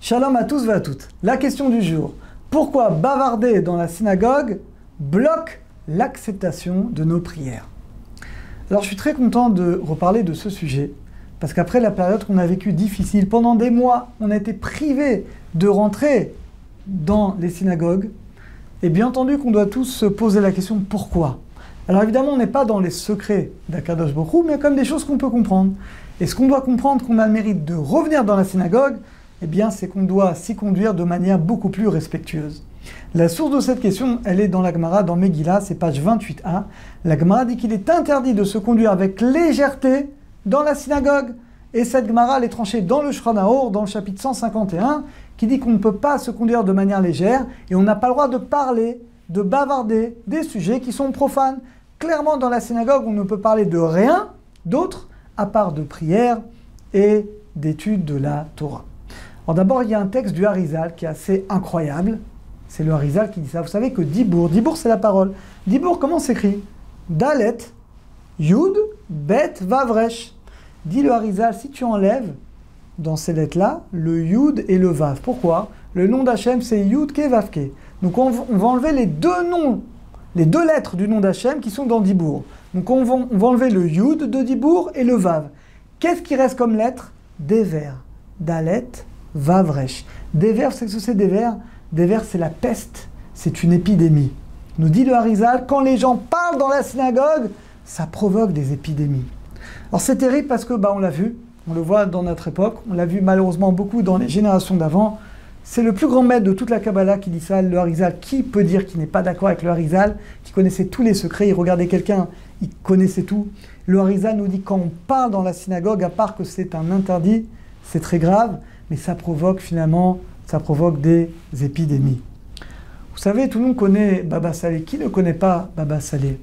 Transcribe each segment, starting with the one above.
Shalom à tous et à toutes. La question du jour. Pourquoi bavarder dans la synagogue bloque l'acceptation de nos prières? Alors je suis très content de reparler de ce sujet, parce qu'après la période qu'on a vécue difficile, pendant des mois, on a été privés de rentrer dans les synagogues, et bien entendu qu'on doit tous se poser la question pourquoi. Alors évidemment, on n'est pas dans les secrets d'Akadosh Baruch Hu, mais comme des choses qu'on peut comprendre. Et ce qu'on doit comprendre, qu'on a le mérite de revenir dans la synagogue, eh bien, c'est qu'on doit s'y conduire de manière beaucoup plus respectueuse. La source de cette question, elle est dans la Gemara, dans Megillah, c'est page 28a. La Gemara dit qu'il est interdit de se conduire avec légèreté dans la synagogue. Et cette Gemara, elle est tranchée dans le Shulchan Arour, dans le chapitre 151, qui dit qu'on ne peut pas se conduire de manière légère et on n'a pas le droit de parler, de bavarder des sujets qui sont profanes. Clairement, dans la synagogue, on ne peut parler de rien d'autre, à part de prière et d'études de la Torah. Alors d'abord, il y a un texte du Harizal qui est assez incroyable. C'est le Harizal qui dit ça. Vous savez que Dibour c'est la parole. Dibour, comment s'écrit? Dalet, Yud, Bet, Vavresh. Dit le Harizal, si tu enlèves dans ces lettres-là le Yud et le Vav. Pourquoi? Le nom d'Hachem, c'est Yud Ke Vav Ke. Donc on va enlever les deux noms, les deux lettres du nom d'Hachem qui sont dans Dibour. Donc on va enlever le Yud de Dibour et le Vav. Qu'est-ce qui reste comme lettre? Des vers. Dalet, Vavresh. Des vers, c'est ce que c'est des vers? Des vers, c'est la peste, c'est une épidémie. Nous dit le Harizal, quand les gens parlent dans la synagogue, ça provoque des épidémies. Alors c'est terrible parce que, on l'a vu, on le voit dans notre époque, on l'a vu malheureusement beaucoup dans les générations d'avant. C'est le plus grand maître de toute la Kabbalah qui dit ça, le Harizal. Qui peut dire qu'il n'est pas d'accord avec le Harizal, qui connaissait tous les secrets, il regardait quelqu'un, il connaissait tout. Le Harizal nous dit quand on parle dans la synagogue, à part que c'est un interdit, c'est très grave, mais ça provoque finalement, des épidémies. Vous savez, tout le monde connaît Baba Salé. Qui ne connaît pas Baba Salé?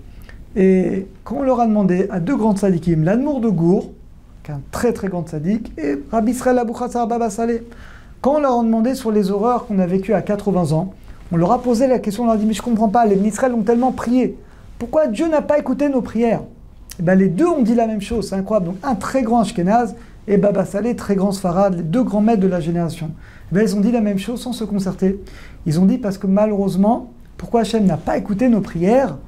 Et quand on leur a demandé à deux grands tzadikim, l'Admour de Gour, qui est un très très grand tzadik, et Rabbi Israël Abou Chatzar Baba Salé, quand on leur a demandé sur les horreurs qu'on a vécues à 80 ans, on leur a posé la question, on leur a dit, mais je ne comprends pas, les Israël ont tellement prié. Pourquoi Dieu n'a pas écouté nos prières? Et les deux ont dit la même chose, c'est incroyable. Donc un très grand Ashkenaz et Baba Salé, très grand Sfarad, les deux grands maîtres de la génération. Ils ont dit la même chose sans se concerter. Ils ont dit parce que malheureusement, pourquoi Hachem n'a pas écouté nos prières?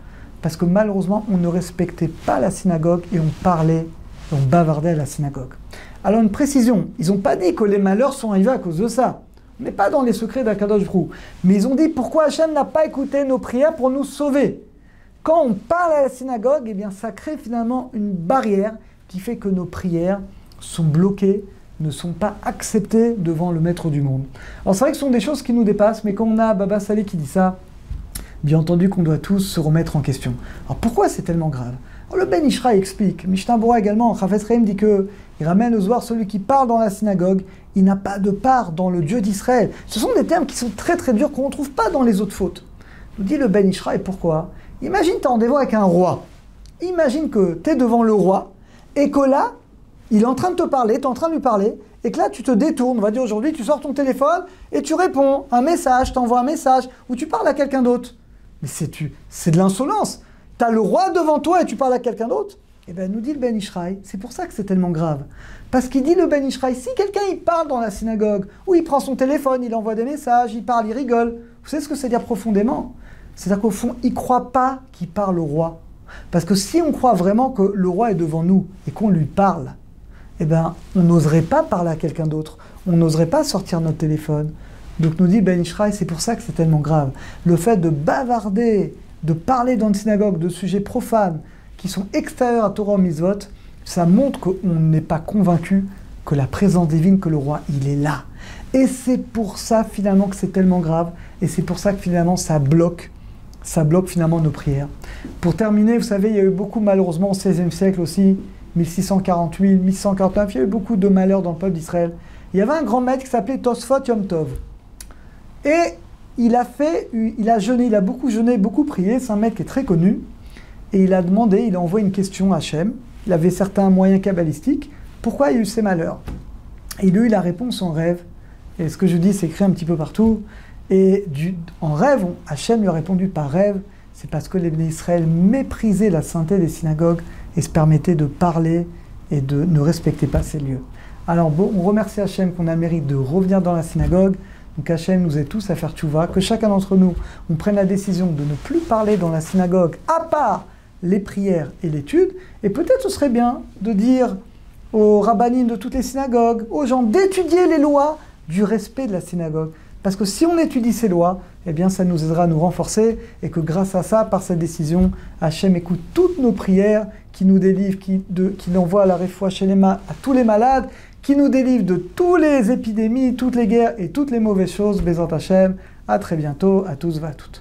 Parce que malheureusement, on ne respectait pas la synagogue et on parlait, on bavardait à la synagogue. Alors une précision, ils n'ont pas dit que les malheurs sont arrivés à cause de ça. On n'est pas dans les secrets d'Akadosh Baruch Hu. Mais ils ont dit pourquoi Hachem n'a pas écouté nos prières pour nous sauver. Quand on parle à la synagogue, eh bien ça crée finalement une barrière qui fait que nos prières sont bloquées, ne sont pas acceptés devant le maître du monde. Alors c'est vrai que ce sont des choses qui nous dépassent, mais quand on a Baba Salé qui dit ça, bien entendu qu'on doit tous se remettre en question. Alors pourquoi c'est tellement grave? Alors, le Ben Ishra explique, Mishnah Bora également, Chafetz Chaim dit que il ramène au Zohar celui qui parle dans la synagogue, il n'a pas de part dans le Dieu d'Israël. Ce sont des termes qui sont très très durs qu'on ne trouve pas dans les autres fautes. Nous dit le Ben Ishra, et pourquoi? Imagine tu as rendez-vous avec un roi. Imagine que tu es devant le roi, et que là, il est en train de te parler, tu es en train de lui parler, et que là, tu te détournes. On va dire aujourd'hui, tu sors ton téléphone et tu réponds un message, tu envoies un message, ou tu parles à quelqu'un d'autre. Mais c'est de l'insolence. Tu as le roi devant toi et tu parles à quelqu'un d'autre. Eh bien, nous dit le Ben Ishraï, c'est pour ça que c'est tellement grave. Parce qu'il dit le Ben Ishraï, si quelqu'un il parle dans la synagogue, ou il prend son téléphone, il envoie des messages, il parle, il rigole, vous savez ce que c'est dire profondément? C'est-à-dire qu'au fond, il ne croit pas qu'il parle au roi. Parce que si on croit vraiment que le roi est devant nous et qu'on lui parle, eh bien, on n'oserait pas parler à quelqu'un d'autre. On n'oserait pas sortir notre téléphone. Donc nous dit Ben Ishraï, c'est pour ça que c'est tellement grave. Le fait de bavarder, de parler dans une synagogue de sujets profanes qui sont extérieurs à Torah Mitzvot, ça montre qu'on n'est pas convaincu que la présence divine, que le roi, il est là. Et c'est pour ça finalement que c'est tellement grave. Et c'est pour ça que finalement ça bloque finalement nos prières. Pour terminer, vous savez, il y a eu beaucoup malheureusement au XVIe siècle aussi, 1648, 1649, il y a eu beaucoup de malheurs dans le peuple d'Israël. Il y avait un grand maître qui s'appelait Tosfot Yom Tov. Et il a jeûné, il a beaucoup jeûné, beaucoup prié, c'est un maître qui est très connu. Et il a envoyé une question à Hachem. Il avait certains moyens kabbalistiques. Pourquoi il y a eu ces malheurs? Et il a eu la réponse en rêve. Et ce que je dis, c'est écrit un petit peu partout. Et en rêve, Hachem lui a répondu par rêve, c'est parce que les Bnei Israël méprisaient la sainteté des synagogues et se permettaient de parler et de ne respecter pas ces lieux. Alors bon, on remercie Hachem qu'on a le mérite de revenir dans la synagogue. Donc Hachem nous aide tous à faire tchouva, que chacun d'entre nous, on prenne la décision de ne plus parler dans la synagogue, à part les prières et l'étude. Et peut-être ce serait bien de dire aux rabbinim de toutes les synagogues, aux gens d'étudier les lois du respect de la synagogue. Parce que si on étudie ces lois, eh bien ça nous aidera à nous renforcer et que grâce à ça, par cette décision, Hachem écoute toutes nos prières, qui nous délivre, qui envoie la réfoua shelema à tous les malades, qui nous délivre de toutes les épidémies, toutes les guerres et toutes les mauvaises choses. Bézant Hachem, à très bientôt, à tous, va à toutes.